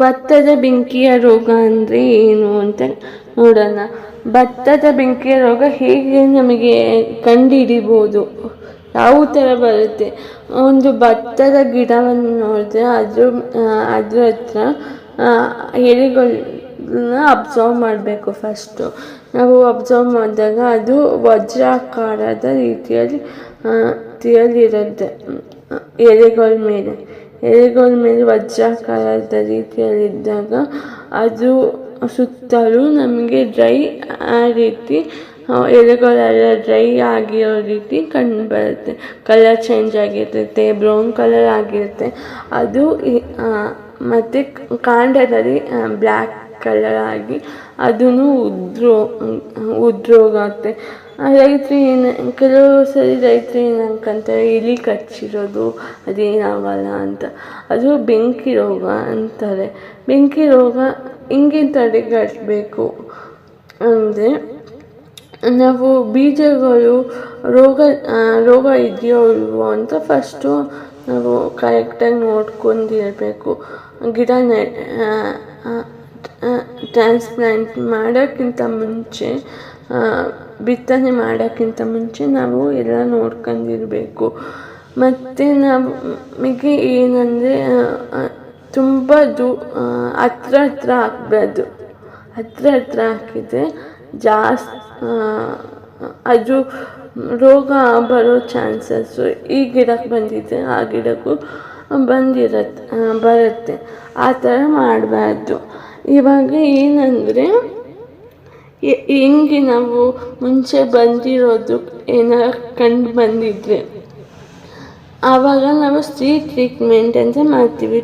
ಭತ್ತದ ಬೆಂಕಿಯ ರೋಗ ಅಂದರೆ ಏನು ಅಂತ ನೋಡೋಣ. ಭತ್ತದ ಬೆಂಕಿಯ ರೋಗ ಹೇಗೆ ನಮಗೆ ಕಂಡುಹಿಡಿಬೋದು, ಯಾವ ಥರ ಬರುತ್ತೆ? ಒಂದು ಭತ್ತದ ಗಿಡವನ್ನು ನೋಡಿದ್ರೆ ಅದ್ರ ಹತ್ರ ಎಲೆಗಳನ್ನ ಅಬ್ಸರ್ವ್ ಮಾಡಬೇಕು. ಫಸ್ಟು ನಾವು ಅಬ್ಸರ್ವ್ ಮಾಡಿದಾಗ ಅದು ವಜ್ರಾಕಾರದ ರೀತಿಯಲ್ಲಿ ಇರುತ್ತೆ. ಎಲೆಗಳ ಮೇಲೆ ವಜ್ರಾಕಾರದ ರೀತಿಯಲ್ಲಿದ್ದಾಗ ಅದು ಸುತ್ತಲೂ ನಮಗೆ ಡ್ರೈ ರೀತಿ ಎಲೆಗಳೆಲ್ಲ ಡ್ರೈ ಆಗಿರೋ ರೀತಿ ಕಂಡು ಬರುತ್ತೆ. ಕಲರ್ ಚೇಂಜ್ ಆಗಿರುತ್ತೆ, ಬ್ರೌನ್ ಕಲರ್ ಆಗಿರುತ್ತೆ. ಅದು ಮತ್ತು ಕಾಂಡದಲ್ಲಿ ಬ್ಲ್ಯಾಕ್ ಕಲರ್ ಆಗಿ ಅದೂ ಉದ್ರೋಗುತ್ತೆ. ಕೆಲವು ಸರಿ ರೈತರು ಏನು ಅನ್ಕೊಂತಾರೆ, ಇಲಿ ಕಚ್ಚಿರೋದು ಅದೇನಾಗಲ್ಲ ಅಂತ. ಅದು ಬೆಂಕಿ ರೋಗ ಅಂತಾರೆ. ಬೆಂಕಿ ರೋಗ ಹಿಂಗೆ ತಡೆಗಟ್ಟಬೇಕು ಅಂದರೆ ನಾವು ಬೀಜಗಳು ರೋಗ ಇದೆಯೋ ಇಲ್ವೋ ಅಂತ ಫಸ್ಟು ನಾವು ಕರೆಕ್ಟಾಗಿ ನೋಡ್ಕೊಂಡಿರಬೇಕು. ಗಿಡ ಟ್ರಾನ್ಸ್ಪ್ಲಾಂಟ್ ಮಾಡೋಕ್ಕಿಂತ ಮುಂಚೆ, ಬಿತ್ತನೆ ಮಾಡೋಕ್ಕಿಂತ ಮುಂಚೆ ನಾವು ಎಲ್ಲ ನೋಡ್ಕೊಂಡಿರಬೇಕು. ಮತ್ತು ನಮಗೆ ಏನಂದರೆ ತುಂಬ ಹತ್ರ ಹಾಕಬಾರ್ದು. ಹತ್ರ ಹಾಕಿದರೆ ಜಾಸ್ತಿ ಅದು ರೋಗ ಬರೋ ಚಾನ್ಸಸ್ಸು ಈ ಗಿಡಕ್ಕೆ ಬಂದಿದೆ ಆ ಗಿಡಕ್ಕೂ ಬರುತ್ತೆ. ಆ ಥರ ಮಾಡಬಾರ್ದು. ಇವಾಗ ಏನಂದರೆ ಹೆಂಗೆ ನಾವು ಮುಂಚೆ ಬಂದಿರೋದು ಏನಾರ ಕಂಡು ಬಂದಿದ್ರೆ ಆವಾಗ ನಾವು ಟ್ರೀಟ್ಮೆಂಟ್ ಅಂತ ಮಾಡ್ತೀವಿ.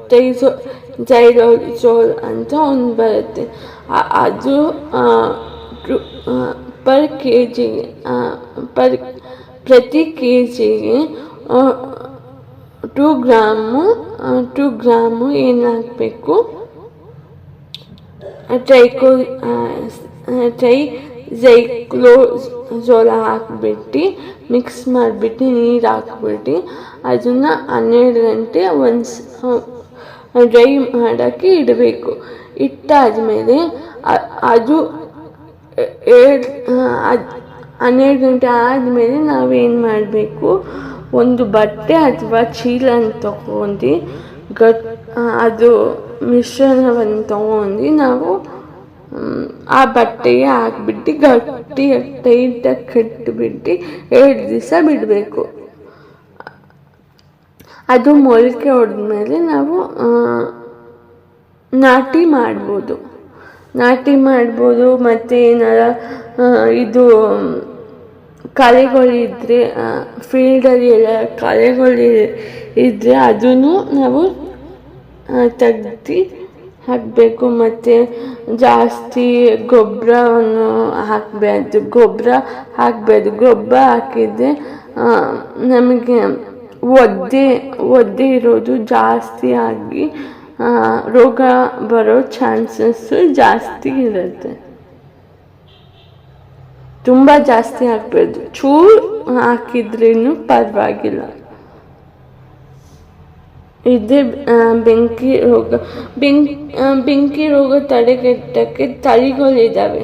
ಟ್ರೈಜೋಲ್ ಅಂತ ಒಂದು ಬರುತ್ತೆ. ಅದು ಪ್ರತಿ ಕೆ ಜಿಗೆ 2 ಗ್ರಾಮು ಏನಾಗಬೇಕು, ಟ್ರೈಜೋಲ್ ಹಾಕ್ಬಿಟ್ಟು ಮಿಕ್ಸ್ ಮಾಡಿಬಿಟ್ಟು ನೀರು ಹಾಕ್ಬಿಟ್ಟು ಅದನ್ನು 12 ಗಂಟೆ ಡ್ರೈ ಮಾಡೋಕ್ಕೆ ಇಡಬೇಕು. ಇಟ್ಟಾದಮೇಲೆ ಅದು 12 ಗಂಟೆ ಆದಮೇಲೆ ನಾವೇನು ಮಾಡಬೇಕು, ಒಂದು ಬಟ್ಟೆ ಅಥವಾ ಚೀಲನ ತಗೊಂಡು ಅದು ಮಿಶ್ರಣವನ್ನು ತಗೊಂಡು ನಾವು ಆ ಬಟ್ಟೆಗೆ ಹಾಕ್ಬಿಟ್ಟು ಗಟ್ಟಿಯಾಗಿ ಟೈಟಾಗಿ ಕಟ್ಟಿಬಿಟ್ಟು 2 ದಿವಸ ಬಿಡಬೇಕು. ಅದು ಮೊಳಕೆ ಹೊಡೆದ್ಮೇಲೆ ನಾವು ನಾಟಿ ಮಾಡ್ಬೋದು. ಮತ್ತು ಏನಾರ ಇದು ಕಳೆಗಳಿದ್ದರೆ ಫೀಲ್ಡಲ್ಲಿ ಎಲ್ಲ ಕಳೆಗಳಿದ್ದರೆ ಅದನ್ನು ನಾವು ತೆಗ್ದು ಹಾಕಬೇಕು. ಮತ್ತು ಜಾಸ್ತಿ ಗೊಬ್ಬರವನ್ನು ಹಾಕಬಾರ್ದು. ಗೊಬ್ಬರ ಹಾಕಿದರೆ ನಮಗೆ ಒದ್ದೆ ಇರೋದು ಜಾಸ್ತಿ ಆಗಿ ರೋಗ ಬರೋ ಚಾನ್ಸಸ್ಸು ಜಾಸ್ತಿ ಇರುತ್ತೆ. ತುಂಬ ಜಾಸ್ತಿ ಹಾಕಬಾರ್ದು, ಚೂರು ಹಾಕಿದ್ರೂ ಪರವಾಗಿಲ್ಲ. ಇದೇ ಬೆಂಕಿ ರೋಗ ತಡೆಗಟ್ಟಕ್ಕೆ ತಳಿಗಳಿದ್ದಾವೆ.